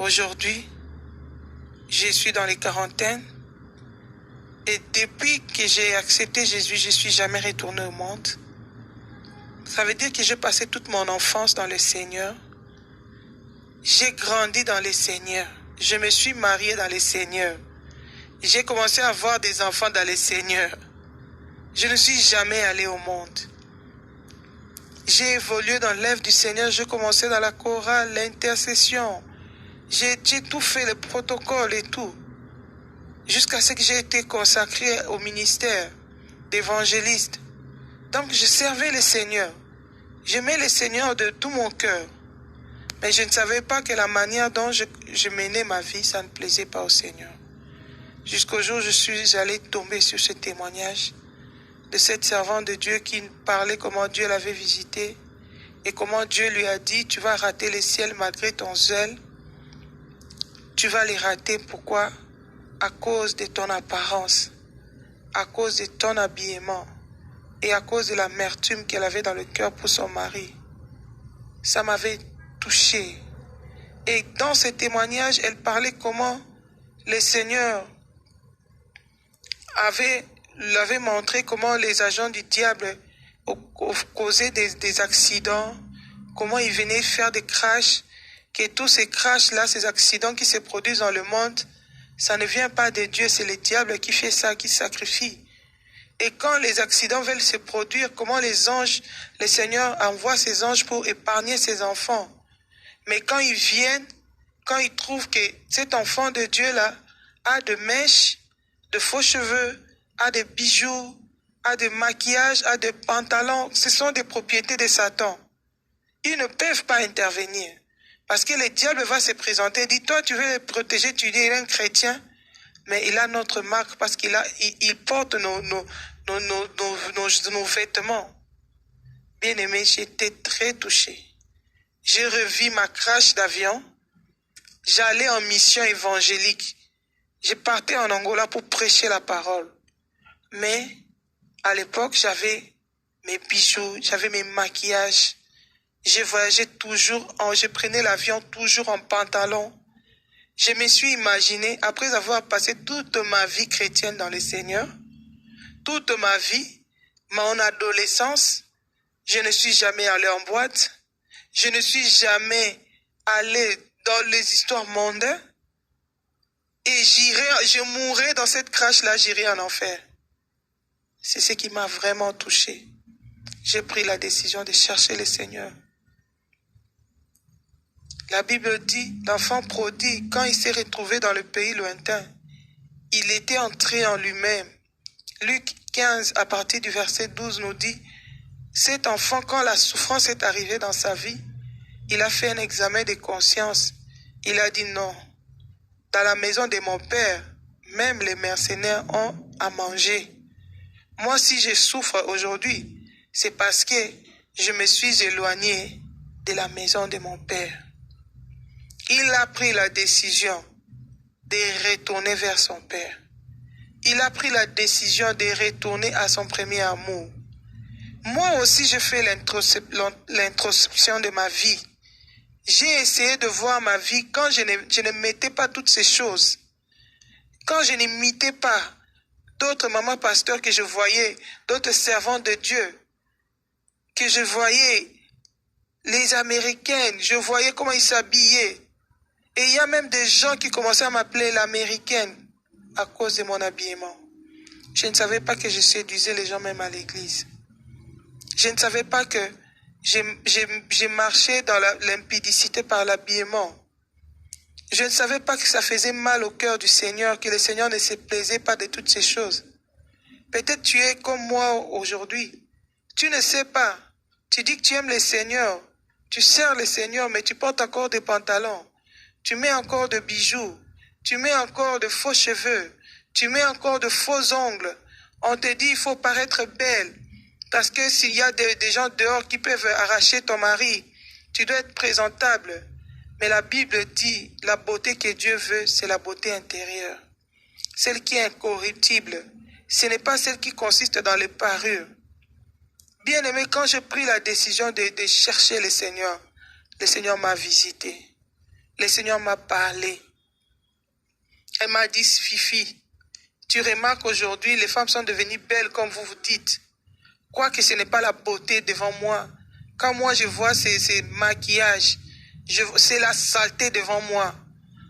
Aujourd'hui, je suis dans les quarantaines. Et depuis que j'ai accepté Jésus, je ne suis jamais retourné au monde. Ça veut dire que j'ai passé toute mon enfance dans le Seigneur. J'ai grandi dans le Seigneur. Je me suis marié dans le Seigneur. J'ai commencé à avoir des enfants dans le Seigneur. Je ne suis jamais allé au monde. J'ai évolué dans l'œuvre du Seigneur. J'ai commencé dans la chorale, l'intercession. J'ai tout fait, le protocole et tout. Jusqu'à ce que j'ai été consacré au ministère d'évangéliste. Donc je servais le Seigneur. J'aimais le Seigneur de tout mon cœur. Mais je ne savais pas que la manière dont je menais ma vie, ça ne plaisait pas au Seigneur. Jusqu'au jour où je suis allé tomber sur ce témoignage de cette servante de Dieu qui parlait comment Dieu l'avait visité et comment Dieu lui a dit, tu vas rater le ciel malgré ton zèle. Tu vas les rater. Pourquoi? À cause de ton apparence, à cause de ton habillement et à cause de l'amertume qu'elle avait dans le cœur pour son mari. Ça m'avait touché. Et dans ce témoignage, elle parlait comment le Seigneur l'avait montré comment les agents du diable causaient des accidents, comment ils venaient faire des crashs, que tous ces crashs-là, ces accidents qui se produisent dans le monde, ça ne vient pas de Dieu, c'est le diable qui fait ça, qui sacrifie. Et quand les accidents veulent se produire, comment les anges, le Seigneur envoie ses anges pour épargner ses enfants. Mais quand ils viennent, quand ils trouvent que cet enfant de Dieu-là a de mèches, de faux cheveux, a des bijoux, a des maquillages, a des pantalons, ce sont des propriétés de Satan. Ils ne peuvent pas intervenir. Parce que le diable va se présenter, dit, toi tu veux le protéger, tu dis, il est un chrétien, mais il a notre marque parce il porte nos vêtements. Bien aimé, j'étais très touché. J'ai revu ma crash d'avion. J'allais en mission évangélique. Je partais en Angola pour prêcher la parole. Mais à l'époque, j'avais mes bijoux, j'avais mes maquillages. Je voyageais toujours, je prenais l'avion toujours en pantalon. Je me suis imaginé, après avoir passé toute ma vie chrétienne dans le Seigneur, toute ma vie, mon adolescence, je ne suis jamais allé en boîte, je ne suis jamais allé dans les histoires mondaines, et je mourrai dans cette crash-là, j'irai en enfer. C'est ce qui m'a vraiment touché. J'ai pris la décision de chercher le Seigneur. La Bible dit, l'enfant prodigue, quand il s'est retrouvé dans le pays lointain, il était entré en lui-même. Luc 15, à partir du verset 12, nous dit, cet enfant, quand la souffrance est arrivée dans sa vie, il a fait un examen de conscience. Il a dit non. Dans la maison de mon père, même les mercenaires ont à manger. Moi, si je souffre aujourd'hui, c'est parce que je me suis éloigné de la maison de mon père. Il a pris la décision de retourner vers son père. Il a pris la décision de retourner à son premier amour. Moi aussi, j'ai fait l'introspection de ma vie. J'ai essayé de voir ma vie quand je ne mettais pas toutes ces choses. Quand je n'imitais pas d'autres mamans pasteurs que je voyais, d'autres servants de Dieu, que je voyais les Américaines, je voyais comment ils s'habillaient. Et il y a même des gens qui commençaient à m'appeler l'Américaine à cause de mon habillement. Je ne savais pas que je séduisais les gens même à l'église. Je ne savais pas que j'ai marché dans l'impudicité par l'habillement. Je ne savais pas que ça faisait mal au cœur du Seigneur, que le Seigneur ne se plaisait pas de toutes ces choses. Peut-être tu es comme moi aujourd'hui. Tu ne sais pas. Tu dis que tu aimes le Seigneur. Tu sers le Seigneur, mais tu portes encore des pantalons. Tu mets encore de bijoux. Tu mets encore de faux cheveux. Tu mets encore de faux ongles. On te dit il faut paraître belle. Parce que s'il y a des gens dehors qui peuvent arracher ton mari, tu dois être présentable. Mais la Bible dit, la beauté que Dieu veut, c'est la beauté intérieure. Celle qui est incorruptible. Ce n'est pas celle qui consiste dans les parures. Bien aimé, quand j'ai pris la décision de chercher le Seigneur m'a visité. le Seigneur m'a parlé. Elle m'a dit, Fifi, tu remarques aujourd'hui, les femmes sont devenues belles comme vous vous dites. Quoique ce n'est pas la beauté devant moi. Quand moi je vois ces maquillages, c'est la saleté devant moi.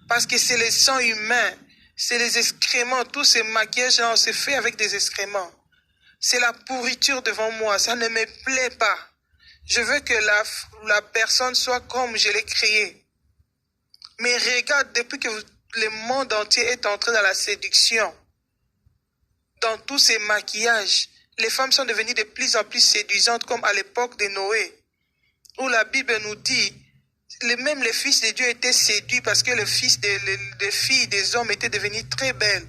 Parce que c'est le sang humain, c'est les excréments. Tous ces maquillages-là, on se fait avec des excréments. C'est la pourriture devant moi, ça ne me plaît pas. Je veux que la personne soit comme je l'ai créée. Mais regarde, depuis que le monde entier est entré dans la séduction, dans tous ces maquillages, les femmes sont devenues de plus en plus séduisantes comme à l'époque de Noé, où la Bible nous dit, même les fils de Dieu étaient séduits parce que les filles des hommes étaient devenues très belles.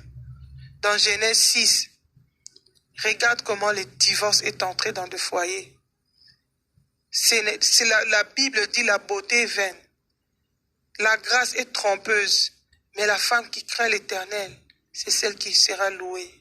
Dans Genèse 6, regarde comment le divorce est entré dans le foyer. La Bible dit la beauté est vaine. La grâce est trompeuse, mais la femme qui craint l'Éternel, c'est celle qui sera louée.